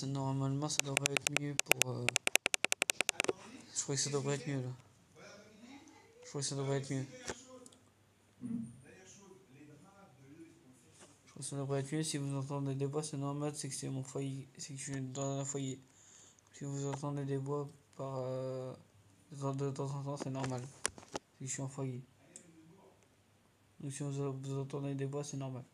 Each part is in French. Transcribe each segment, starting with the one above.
Normalement ça devrait être mieux pour... Je crois que ça devrait être mieux là. Je crois que ça devrait être mieux. Je crois que ça devrait être mieux. Si vous entendez des voix, c'est normal, c'est que c'est mon foyer. C'est que je suis dans un foyer. Si vous entendez des voix de temps en temps, c'est normal. C'est que je suis en foyer. Donc si vous entendez des voix, c'est normal.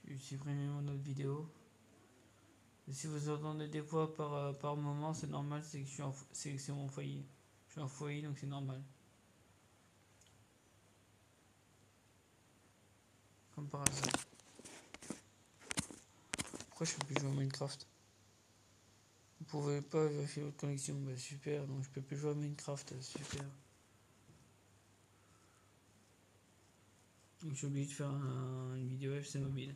Je vais supprimer mon autre vidéo. Et si vous entendez des voix par moment, c'est normal, c'est que c'est mon foyer. Je suis en foyer, donc c'est normal. Comme par hasard. Pourquoi je peux plus jouer à Minecraft? Vous pouvez pas vérifier votre connexion, bah super, donc je peux plus jouer à Minecraft, super. Donc je suis obligé de faire une vidéo FC Mobile.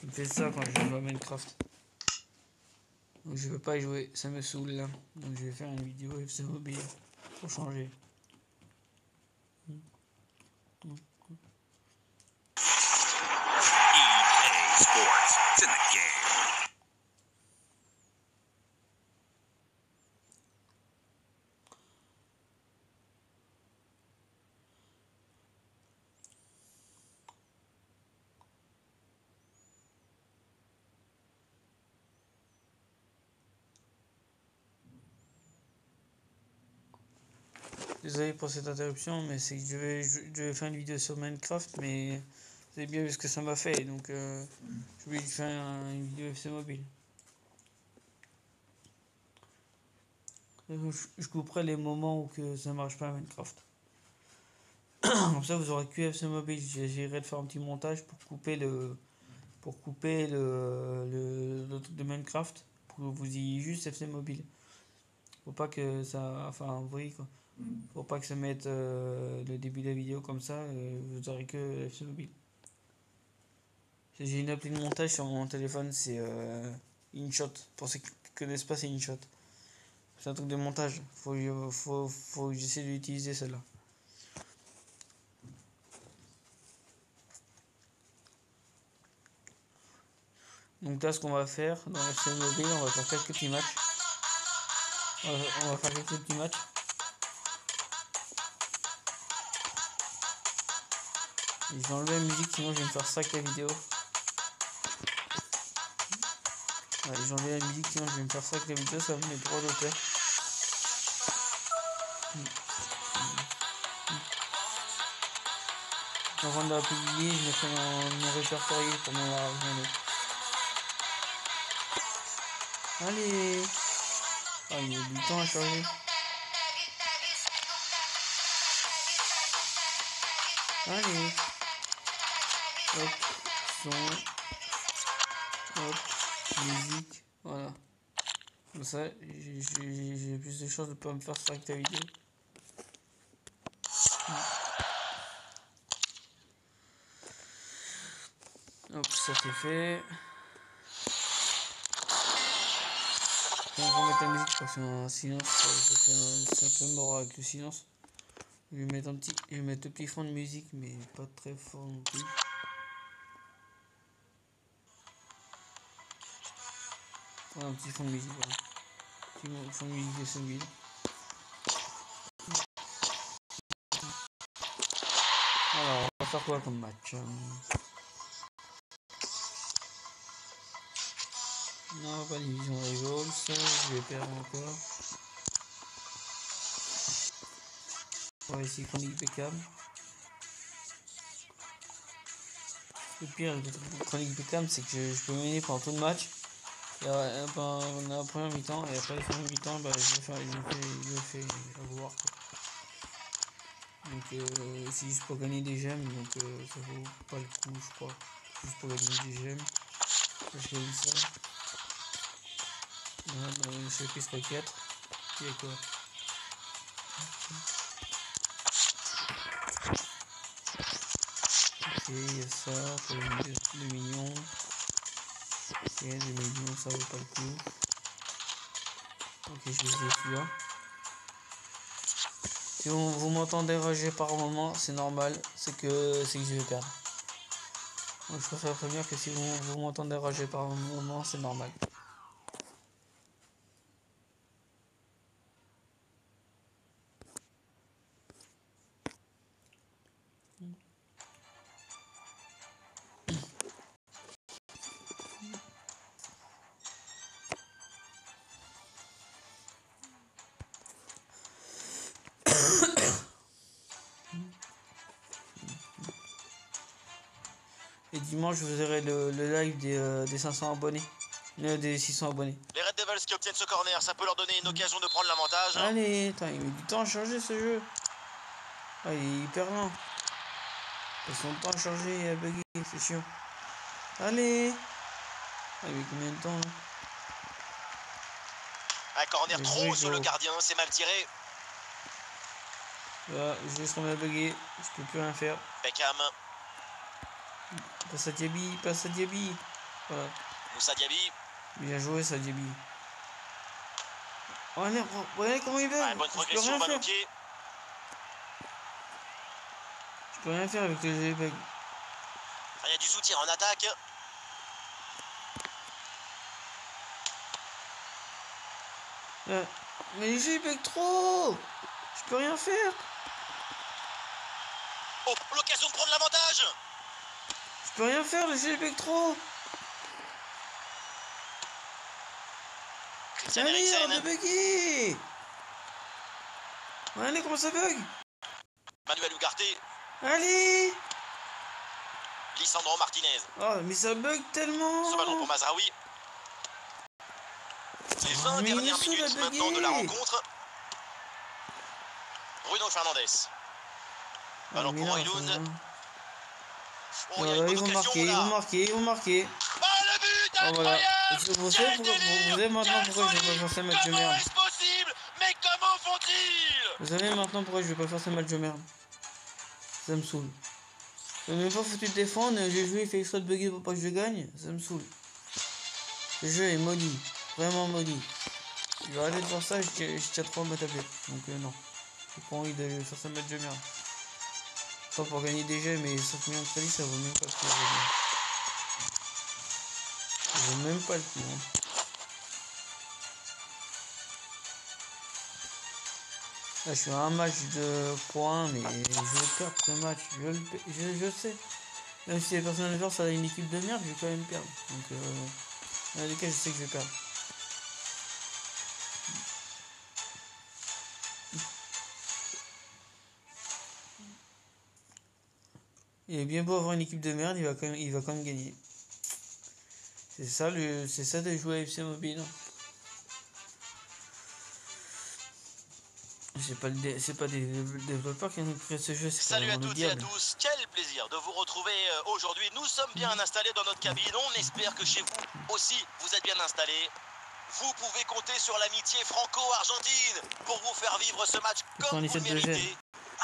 Je me fais ça quand je joue à Minecraft. Donc je veux pas y jouer, ça me saoule là. Donc je vais faire une vidéo FC Mobile pour changer. EA Sports, it's in the game. Désolé pour cette interruption, mais c'est que je vais faire une vidéo sur Minecraft, mais vous avez bien vu ce que ça m'a fait, donc j'ai oublié de faire une vidéo FC Mobile. Je couperai les moments où que ça marche pas à Minecraft. Comme ça vous aurez que FC Mobile. J'essaierai de faire un petit montage pour couper le truc de Minecraft, pour que vous ayez juste FC Mobile. Faut pas que ça... Enfin, vous voyez quoi. Faut pas que ça mette le début de la vidéo comme ça, vous aurez que FC Mobile. J'ai une appli de montage sur mon téléphone, c'est InShot. Pour ceux qui connaissent pas, c'est InShot. C'est un truc de montage. Faut que j'essaie d'utiliser celle-là. Donc là, ce qu'on va faire dans la chaîne mobile, on va faire quelques petits matchs. On va faire quelques petits matchs. Et je vais enlever la musique, sinon je vais me faire sac la vidéo. Ouais, j'ai enlevé la musique, sinon je vais me faire sac la vidéo, ça va me mettre droit d'auteur. Avant de la publier, je mettrai mon répertorié pour me la regarder. Allez! Ah, il y a du temps à charger. Allez! Hop, son. Hop, musique. Voilà. Comme ça, j'ai plus de chances de pas me faire ça avec ta vidéo. Hop, ça c'est fait. On va remettre la musique parce que un silence, c'est un peu mort avec le silence. Je vais mettre un petit fond de musique, mais pas très fort non plus. Voilà, un petit fond de musique, voilà. Petit fond de musique de celui-là. Alors, on va faire quoi comme match? Non, pas division Rivals, je vais perdre encore. On va essayer Chronique Beckham. Le pire de Chronique Beckham, c'est que je peux mener pendant tout le match. Et pendant la première mi-temps, et après la seconde mi-temps, bah, je le fais avoir. Donc c'est juste pour gagner des gemmes, donc ça vaut pas le coup, je crois. Juste pour gagner des gemmes. J'ai vu ça. Voilà, dans le chapitre 4. Il y a quoi? Ok, il y a ça, pour les millions. Ok, les millions, ça vaut pas le coup. Ok, je vais les fuir. Si vous m'entendez rager par moment, c'est normal, c'est que je vais perdre. Donc je préfère prévenir que si vous m'entendez rager par moment, c'est normal. Et dimanche, je vous verrai le live des 500 abonnés. Des 600 abonnés. Les Red Devils qui obtiennent ce corner, ça peut leur donner une occasion de prendre l'avantage. Allez, attends, il met du temps à charger ce jeu. Ah, il est hyper lent. Ils sont pas à charger et à bugger, c'est chiant. Allez. Ah, il met combien de temps là? Un corner Mais trop oui, sur le gros. gardien, c'est mal tiré. Là, je vais se remettre à bugger. Je peux plus rien faire. Beckham, Passe à Diaby, passe à Diaby. Voilà. Moussa Diaby. Bien joué, ça, Diaby. Oh, merde, ouais, comment il bug? Ouais, bonne Je peux progression, rien balle au faire. pied. Je peux rien faire avec les bugs. Il y a du soutien en attaque. Mais les jeux ils bug trop. Je peux rien faire. Oh, l'occasion de prendre l'avantage. Je peux rien faire, les jeux ils bug trop. Christian Allez, arrête de Eriksen, bugger. Allez, comment ça bug? Manuel Ugarte, Allez. Lisandro Martinez. Oh, mais ça bug tellement. Ce ballon pour Mazraoui. Les 20 mais il dernières est saoul à minutes maintenant de la bugger. rencontre. Bruno Fernandes. Ballon pour Højlund. Oh, il y a une Voilà, ils bonne vont occasion marquer, ils vont là. marquer, ils vont marquer. Oh, le but Oh, voilà. incroyable. Vous Quel savez délire, maintenant quelle pourquoi je vais folie. pas faire ce match de Comment merde. est-ce possible? Mais comment font-ils? Vous savez maintenant pourquoi je vais pas faire ce match de merde. Ça me saoule. Je n'ai même pas foutu de défendre, j'ai joué, il fait extra de bugger pour pas que je gagne, ça me saoule. Ce jeu est maudit, vraiment maudit. Je vais arrêter de faire ça, je tiens trop à me taper. Donc non, j'ai pas envie de faire ce match de merde. Tant pour gagner des jeux, mais 5 millions de crédits, ça vaut même pas le coup. Ça vaut même pas le coup. Hein. Là, je suis à un match de points, mais je vais perdre ce match, je sais. Même si les personnes adverses a une équipe de merde, je vais quand même perdre. Donc, dans les cas, je sais que je vais perdre. Il est bien beau avoir une équipe de merde, il va quand même gagner. C'est ça de jouer à FC Mobile. C'est pas des développeurs qui ont créé ce jeu, c'est Salut à le toutes et à diable. tous, quel plaisir de vous retrouver aujourd'hui. Nous sommes bien installés dans notre cabine, on espère que chez vous aussi vous êtes bien installés. Vous pouvez compter sur l'amitié franco-argentine pour vous faire vivre ce match comme vous le méritez,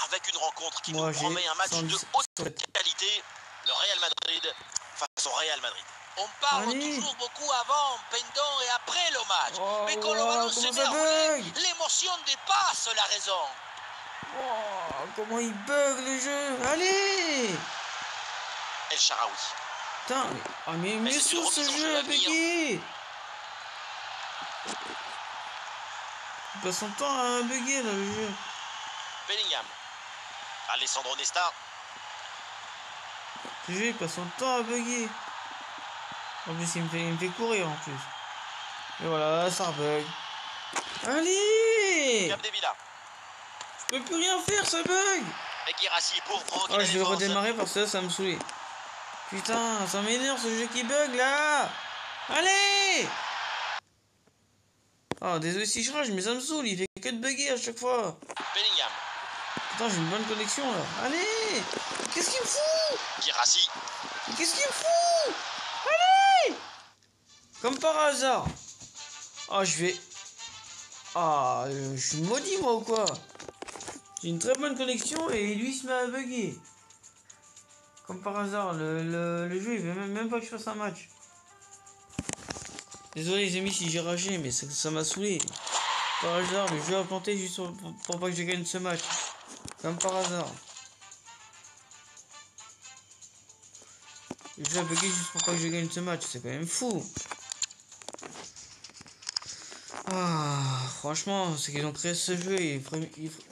avec une rencontre qui nous promet un match de haute qualité, le Real Madrid face au Real Madrid. On parle toujours beaucoup avant, pendant et après le match. Mais quand le ballon se met à rouler, l'émotion dépasse la raison. Oh, comment il bug le jeu. Allez. El Shaarawy. Putain, mais il me saoule ce jeu à bugger. Il passe son temps à bugger dans le jeu. Bellingham. Alessandro Nesta. Ce jeu il passe son temps à bugger. En plus il me fait courir en plus. Et voilà, ça bug. Allez. Capdevila. Je peux plus rien faire, ça bug. Et Guirassy pour provoquer Oh, la je vais défense. redémarrer parce que ça me saoule. Putain, ça m'énerve ce jeu qui bug là. Allez. Oh, désolé si je rage, mais ça me saoule, il fait que de bugger à chaque fois. Bellingham. Putain, j'ai une bonne connexion là. Allez. Qu'est-ce qu'il me fout? Guirassy. Qu'est-ce qu'il me fout? Allez. Comme par hasard. Ah, je vais... Ah, je suis maudit, moi, ou quoi? J'ai une très bonne connexion et lui, il se met à bugger. Comme par hasard, le jeu, il veut même pas que je fasse un match. Désolé, les amis, si j'ai ragé, mais ça m'a saoulé. Par hasard, le jeu a planté juste pour pas que je gagne ce match. Comme par hasard. Le jeu a bugué juste pour pas que je gagne ce match. C'est quand même fou. Ah, franchement, c'est qu'ils ont créé ce jeu et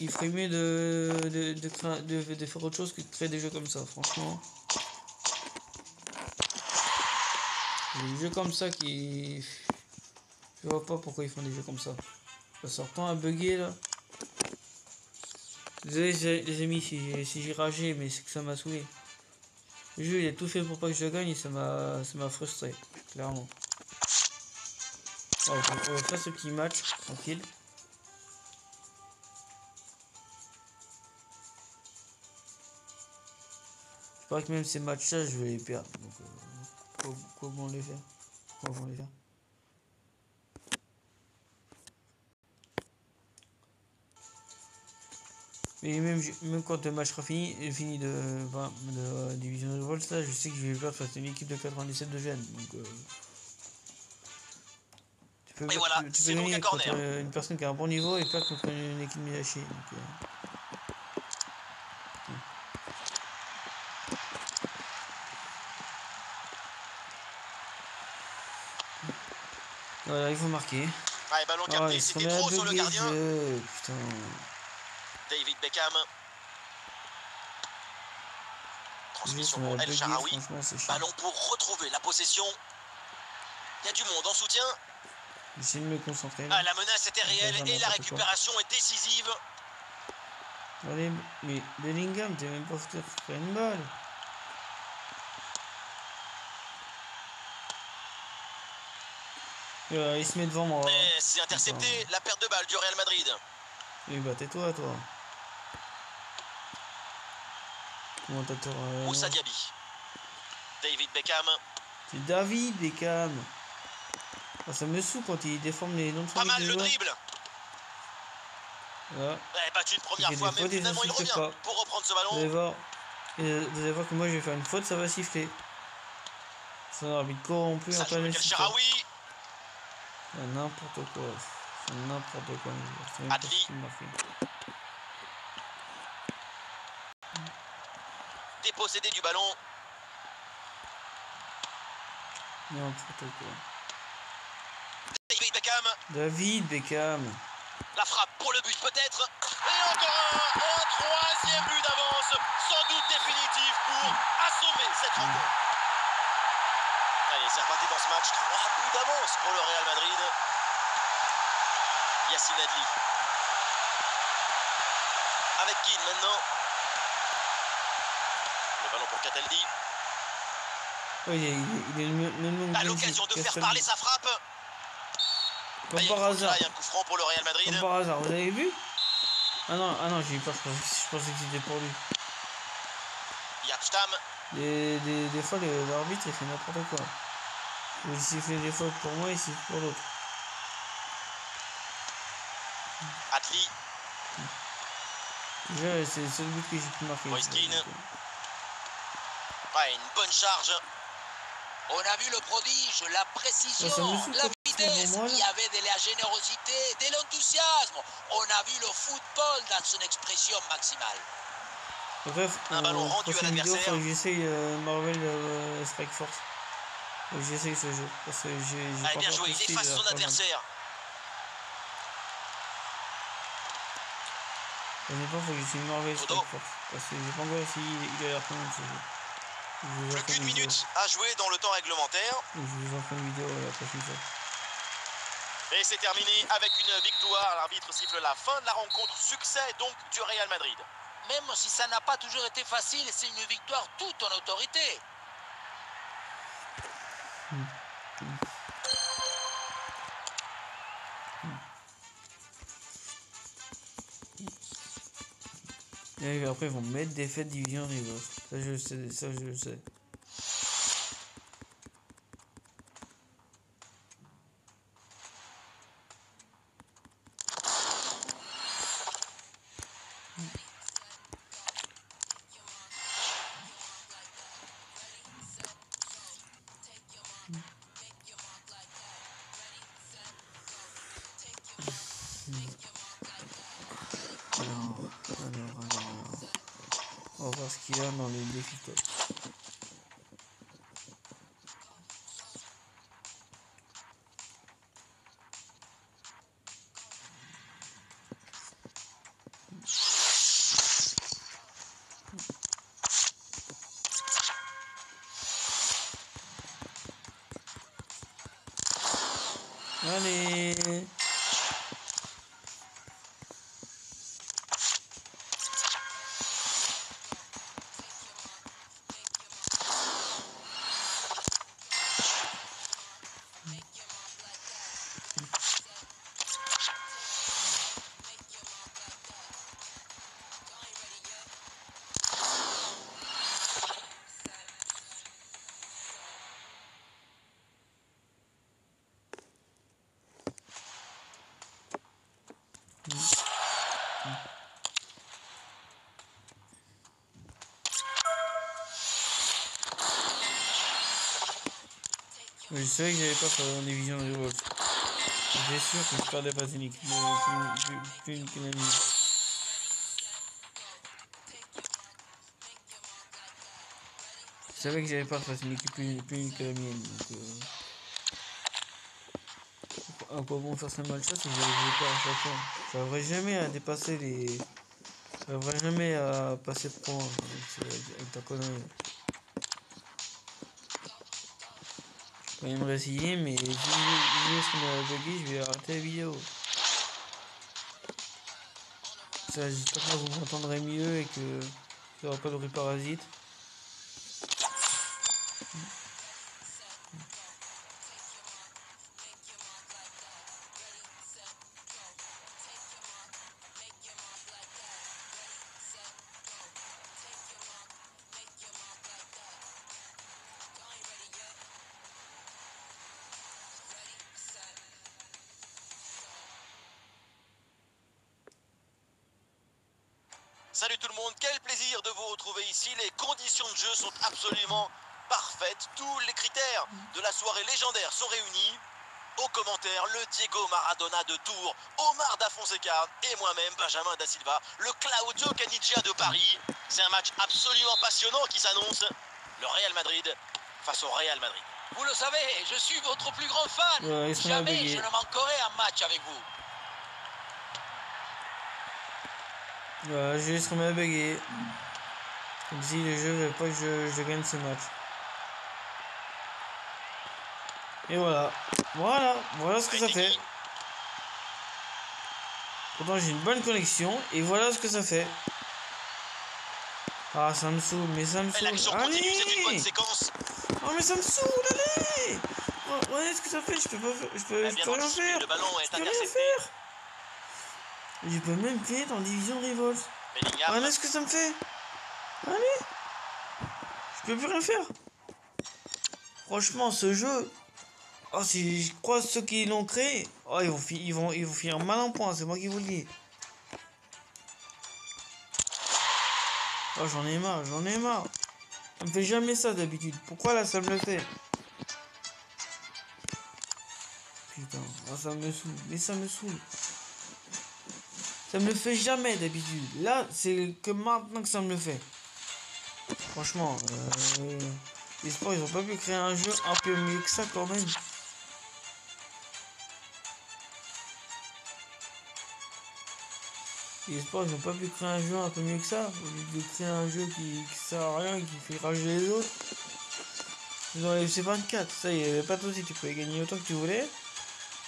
il ferait mieux de faire autre chose que de créer des jeux comme ça, franchement. Des jeux comme ça qui... Je vois pas pourquoi ils font des jeux comme ça. Ça sortant à bugger là. Désolé les amis si j'ai ragé, mais c'est que ça m'a saoulé. Le jeu il a tout fait pour pas que je gagne et ça m'a frustré, clairement. Ouais, on va faire ce petit match, tranquille. Je crois que même ces matchs-là, je vais les perdre. Donc, comment les faire? Comment les faire? Mais même quand le match sera fini de Division de Volta, je sais que je vais perdre face à une équipe de 97 de Gênes. Donc, tu peux gagner contre une personne qui a un bon niveau et pas contre une équipe mise à chier. Donc, voilà, il faut marquer. Allez, ballon capté, c'était trop sur le gardien. Putain. David Beckham. Transmission pour El Shaarawy. Ballon pour retrouver la possession. Il y a du monde en soutien. J'essaie de me concentrer. Ah, la menace était réelle et la récupération est décisive. Allez, mais Bellingham, t'es même pas foutu de faire une balle. Il se met devant moi. Mais c'est intercepté, la perte de balle du Real Madrid. Oui, bah tais-toi, toi. Commentateur. Moussa Diaby. David Beckham. C'est David Beckham. Ah, ça me saoule quand il déforme les noms de famille. Pas mal le dribble. Voilà. Battu une première fois, mais finalement il revient pour reprendre ce ballon. Vous allez voir que moi je vais faire une faute, ça va siffler. C'est un arbitre corrompu en plein El Shaarawy. C'est n'importe quoi. C'est n'importe quoi. C'est même Adli. Dépossédé du ballon. N'importe quoi. David Beckham. La frappe pour le but peut-être. Et encore un troisième but d'avance. Sans doute définitif pour assommer cette rencontre. Allez, c'est reparti dans ce match. 3 buts d'avance pour le Real Madrid. Yacine Adli. Avec Keane maintenant. Le ballon pour Cataldi. Oui, il est le à l'occasion de faire parler sa frappe. Comme par hasard. Il y a un coup franc pour le Real Madrid. Comme par hasard, vous avez vu? Ah non, j'ai eu peur, je pensais que c'était pour lui. Yapstam. Des fois, l'arbitre il fait n'importe quoi. Il siffle des fois pour moi, il siffle pour l'autre. Adli. Déjà, c'est le seul but que j'ai pu marquer. Moïskine. Ouais, une bonne charge. On a vu le prodige, la précision, la vitesse, il y avait de la générosité, de l'enthousiasme. On a vu le football dans son expression maximale. Bref, un ballon rendu à l'adversaire. J'essaye Marvel Strike Force. J'essaye ce jeu. Parce que j'ai pas bien joué, il efface son adversaire. Ça dépend, faut que j'essaye Marvel Strike Force. Parce que j'ai pas encore essayé, il a l'air quand même ce jeu. Plus qu'une minute à jouer dans le temps réglementaire. Je vous en ferai une vidéo la prochaine fois. Et c'est terminé avec une victoire. L'arbitre siffle la fin de la rencontre. Succès donc du Real Madrid. Même si ça n'a pas toujours été facile, c'est une victoire toute en autorité. Et après, ils vont mettre des fêtes division rival. Ça, je le sais. Ça, je le sais. ce qu'il y a dans les défis top. Allez. Je savais que j'avais pas faire en division de Revolt. J'étais sûr que je perdais pas une équipe plus une que la mienne. Je savais que j'avais pas face une équipe plus une que la mienne. Donc, à quoi bon faire ce match-là si j'avais pas à chaque fois. J'arriverai jamais à dépasser les. J'arriverai jamais à passer pro avec ta connerie. Je vais me réessayer, mais si je vais bugger, je vais arrêter la vidéo. Ça, j'espère que vous m'entendrez mieux et que il n'y aura pas de bruit parasite. Salut tout le monde, quel plaisir de vous retrouver ici. Les conditions de jeu sont absolument parfaites. Tous les critères de la soirée légendaire sont réunis. Au commentaire, le Diego Maradona de Tours, Omar Da Fonseca et moi-même, Benjamin Da Silva, le Claudio Caniggia de Paris. C'est un match absolument passionnant qui s'annonce. Le Real Madrid face au Real Madrid. Vous le savez, je suis votre plus grand fan. Ouais, Jamais je ne manquerai un match avec vous. Voilà, je vais se remettre à bugger. Comme si le jeu veut pas que je gagne ce match. Et voilà. Voilà ce que ça fait. Pourtant j'ai une bonne connexion. Et voilà ce que ça fait. Ah, ça me saoule, mais ça me saoule. Allez! Oh, mais ça me saoule, allez! Oh, ouais, ce que ça fait, je peux rien faire. Le ballon est Je peux rien intercepté. faire. Je peux même plus être en division Revolt. Allez, ce que ça me fait. Allez! Je peux plus rien faire. Franchement, ce jeu. Oh, si je croise ceux qui l'ont créé. Oh, ils vont finir mal en point, c'est moi qui vous le dis. Oh, j'en ai marre. Ça me fait jamais ça d'habitude. Pourquoi là ça me le fait? Putain, oh, ça me saoule. Mais ça me saoule. Ça me le fait jamais d'habitude. Là, c'est que maintenant que ça me le fait. Franchement, les sports, ils ont pas pu créer un jeu un peu mieux que ça quand même. Les sports, ils ont pas pu créer un jeu un peu mieux que ça. Au lieu de créer un jeu qui sert à rien, qui fait rager les autres. Ils ont FC 24, ça y est, avait pas de soucis, tu pouvais gagner autant que tu voulais.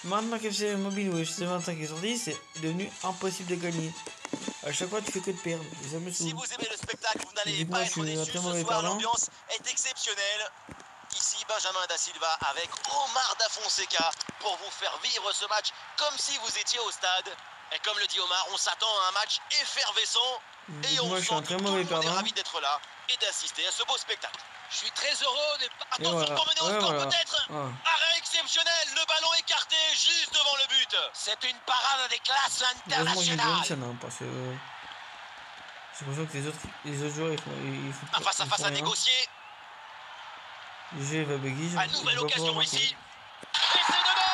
Maintenant qu'FC Mobile ou FC 25 est sorti, c'est devenu impossible de gagner. À chaque fois, tu fais que de perdre. Et ça me saoule. Si vous aimez le spectacle, vous n'allez pas être déçus. Ce soir, l'ambiance est exceptionnelle. Ici, Benjamin Da Silva avec Omar Da Fonseca pour vous faire vivre ce match comme si vous étiez au stade. Et comme le dit Omar, on s'attend à un match effervescent. Et on sent que tout le monde est ravi d'être là et d'assister à ce beau spectacle. Je suis très heureux de... Attention pour mener au score peut-être. Arrêt exceptionnel, le ballon écarté juste devant le but. C'est une parade des classes internationales. Parce que c'est pour ça que les autres joueurs ils font un face à face à négocier. Le jeu va bugger. À nouvelle occasion ici. Et c'est dedans.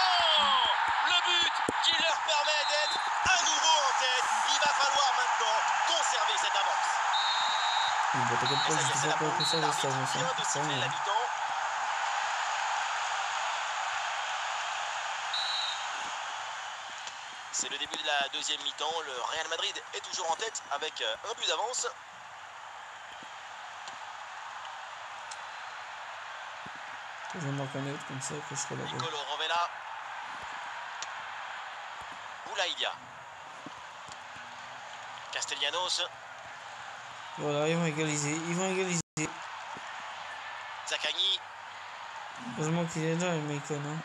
Le but qui leur permet d'être à nouveau en tête. Il va falloir maintenant conserver cette avance. t'inquiète Et pas, ça y j'ai est, c'est toujours la pas pause. que ça de Star L'arbitre Wars. vient de siffler la mi-temps. C'est le début de la deuxième mi-temps. Le Real Madrid est toujours en tête avec un but d'avance. Je vais m'en connaître comme ça, que je serai là-bas. Nicolo Rovella. Boulaïdia. Castellanos. Voilà, ils vont égaliser. Ils vont égaliser. Zaccagni. Heureusement qu'il est là, le Maicon. Hein.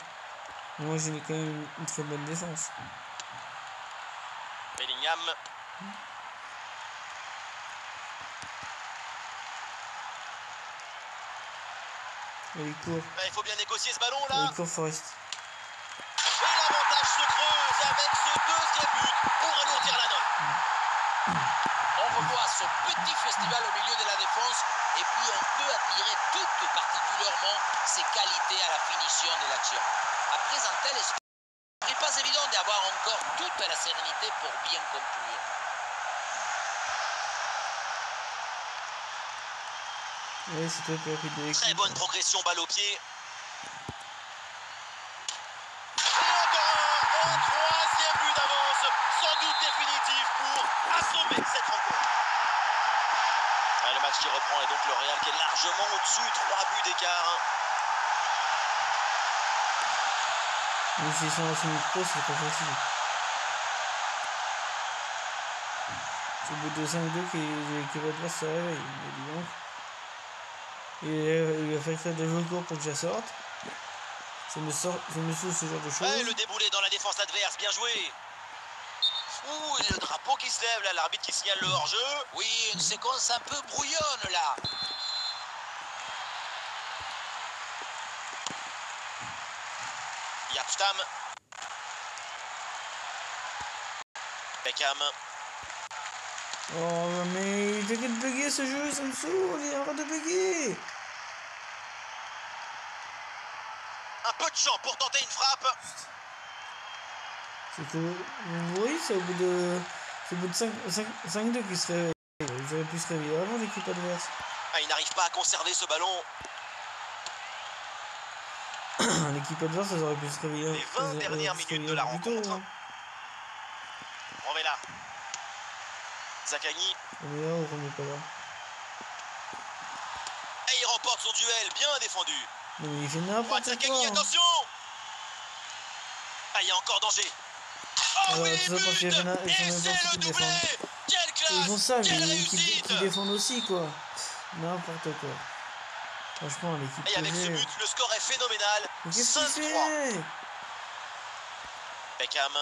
Moi, j'ai quand même une très bonne défense. Bellingham. Il court. Il faut bien négocier ce ballon là. Il court Forest. Et l'avantage se creuse avec ce deuxième but pour alourdir la note. On revoit ce petit festival au milieu de la défense et puis on peut admirer tout particulièrement ses qualités à la finition de l'action. Après un tel esprit, il n'est pas évident d'avoir encore toute la sérénité pour bien conclure. Oui, c'est toi qui as pris de l'équipe. Très bonne progression, balle au pied. Et encore un troisième but d'avance, sans doute définitif pour assommer cette rencontre. Le match qui reprend et donc le Real qui est largement au-dessus, 3 buts d'écart. Mais s'ils sont dans son micro, c'est pas facile. C'est au bout de 5-2 qu'il va devoir se réveiller. Mais dis donc. Il a fait faire des jeux courts pour que je sorte. Je me saoule ce genre de choses. Ouais, le déboulé dans la défense adverse, bien joué. Ouh, et le drapeau qui se lève là, l'arbitre qui signale le hors-jeu. Oui, une séquence un peu brouillonne là. Yapstam. Beckham. Oh, mais il fait que de bugger ce jeu, ça me saoule, il arrête de bugger. Un peu de champ pour tenter une frappe. C'est que, oui, c'est au bout de 5-2 qu'il se réveille. Ils auraient pu se réveiller avant l'équipe adverse. Ah, il n'arrive pas à conserver ce ballon. L'équipe adverse, ils auraient pu se réveiller. Les 20 dernières minutes de la rencontre. Hein. Rovella. Zaccagni. On est là ou on est pas là? Et il remporte son duel, bien défendu. Mais il fait n'importe quoi. Zaccagni, attention. Ah, il y a encore danger. Oh alors, oui, tout ça parce but. qu'ils font Et c'est le doublé. Quelle classe. Ils font ça, mais quelle l'équipe qui défendent aussi, quoi. N'importe quoi. Franchement, l'équipe. Et avec ce but, le score est phénoménal. Mais qu'est-ce qu'il 5-3. fait? Beckham.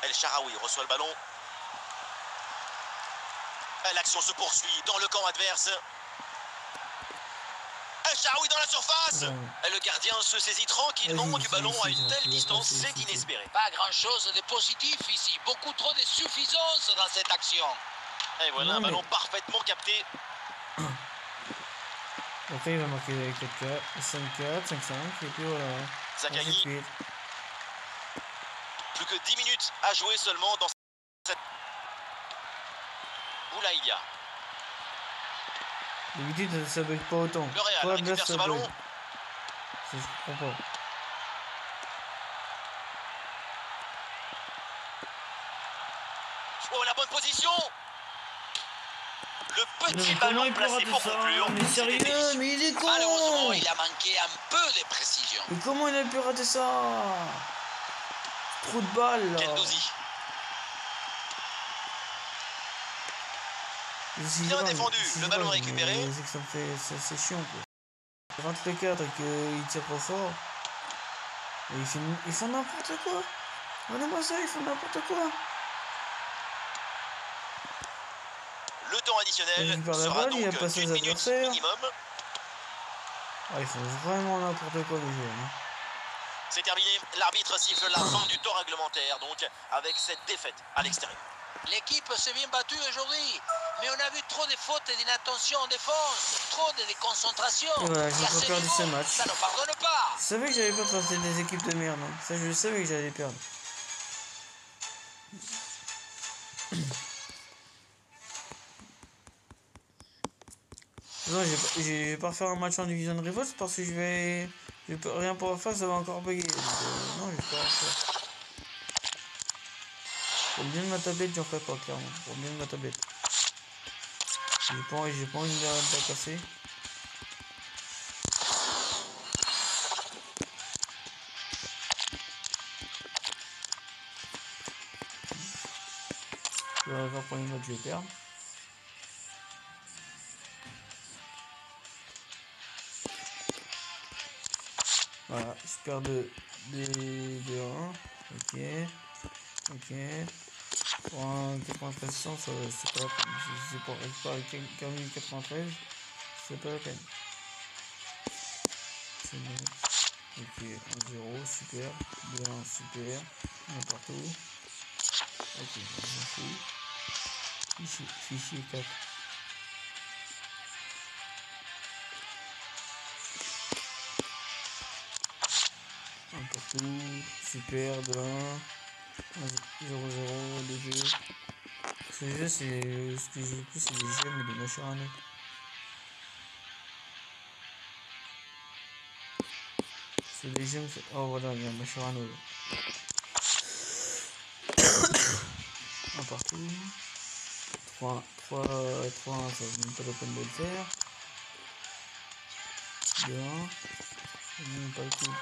El Shaarawy reçoit le ballon. L'action se poursuit dans le camp adverse. El Shaarawy dans la surface. Et le gardien se saisit tranquillement du ballon à une telle distance, c'est inespéré. Pas grand-chose de positif ici. Beaucoup trop de suffisance dans cette action. Et voilà un ballon parfaitement capté. Après, il va marquer avec 4-4, 5-4, 5-5, et puis voilà. Zaccagni. Plus que 10 minutes à jouer seulement dans cette... Boulaïdia. D'habitude, ça bug pas autant. Le Real récupère ce ballon. Je comprends pas. Oh, la bonne position. Le petit Mais ballon placé pour ça? conclure. Mais sérieux, mais il est con. Malheureusement, il a manqué un peu de précision. Mais comment il a pu rater ça? Trop de balles là. Guendouzi. Bien Bien défendu, le ballon récupéré. C'est que ça me fait... C'est chiant quoi. Il rentre les 4 et qu'il tire trop fort. Et ils font n'importe quoi. Regardez-moi ça, ils font n'importe quoi. Le temps additionnel sera balle, donc d'une minute minimum. Ah, ils font vraiment n'importe quoi les joueurs. Hein. C'est terminé, l'arbitre siffle la fin du temps réglementaire, donc avec cette défaite à l'extérieur. L'équipe s'est bien battue aujourd'hui, mais on a vu trop de fautes et d'inattention en défense, trop de déconcentration. Ouais, j'ai pas perdu ce match. Ça ne pardonne pas. Je savais que j'allais perdre face à des équipes de merde. Hein. Ça, je le savais que j'allais perdre. Non, je vais pas refaire un match en Division Rivals parce que je peux rien pour faire, ça va encore bugger. Donc, non, je vais pas refaire. Pour le bien de ma tablette, j'en ferai pas, clairement. Pour le bien de ma tablette. J'ai pas envie de la casser. Je vais avoir pour les matchs, je vais perdre. Voilà, je perds de 1. Ok. Ok. Pour un 93 100, c'est pas la peine. C'est pour récupérer 93, c'est pas la peine. C'est bon. Ok, 1-0, super. 2-1, super. N'importe où. Ok, on s'en fout. Fichier 4. N'importe où. Super, 2-1. 0-0, les jeux. Ce jeu, c'est ce que j'ai le plus, c'est les gemmes et les Mascherano. C'est les gemmes. Oh voilà, il y a un Mascherano là. Un partout. 3-1, ça vaut même pas la peine de le faire. 2-1. C'est même pas le coup.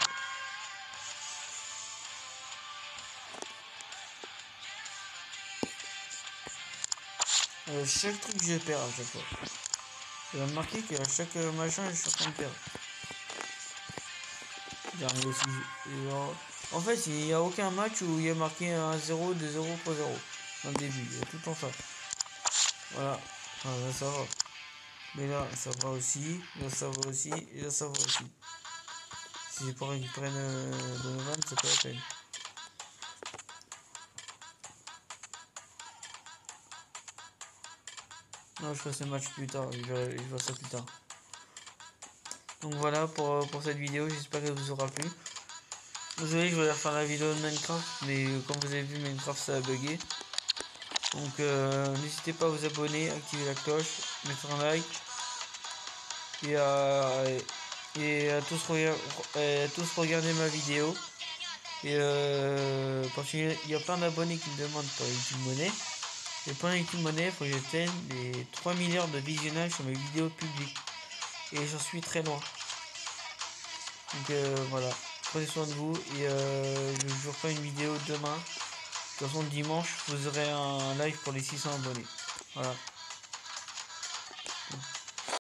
Chaque truc, je perds à chaque fois. J'ai remarqué qu'à chaque machin, je suis en train de perdre. Dernier aussi. En fait, il n'y a aucun match où il y a marqué 1-0, 2-0, 3-0. Dans le début, il y a tout le temps ça. Voilà. Enfin, là, ça va. Mais là, ça va aussi. Là, ça va aussi. Et là, ça va aussi. Si c'est pour qu'ils prennent Donovan, c'est pas la peine. Non, je ferai ce match plus tard. Je vois ça plus tard. Donc voilà pour cette vidéo. J'espère qu'elle vous aura plu. Désolé, je voulais refaire la vidéo de Minecraft, mais comme vous avez vu, Minecraft ça a bugué. Donc n'hésitez pas à vous abonner, activer la cloche, mettre un like et à tous regarder ma vidéo. Et parce qu'il y a plein d'abonnés qui me demandent pour YouTube Money. Et pour YouTube Money, il faut que j'atteigne les 3 milliards de visionnages sur mes vidéos publiques. Et j'en suis très loin. Donc voilà. Prenez soin de vous et je vous ferai une vidéo demain. De toute façon, dimanche, vous aurez un live pour les 600 abonnés. Voilà.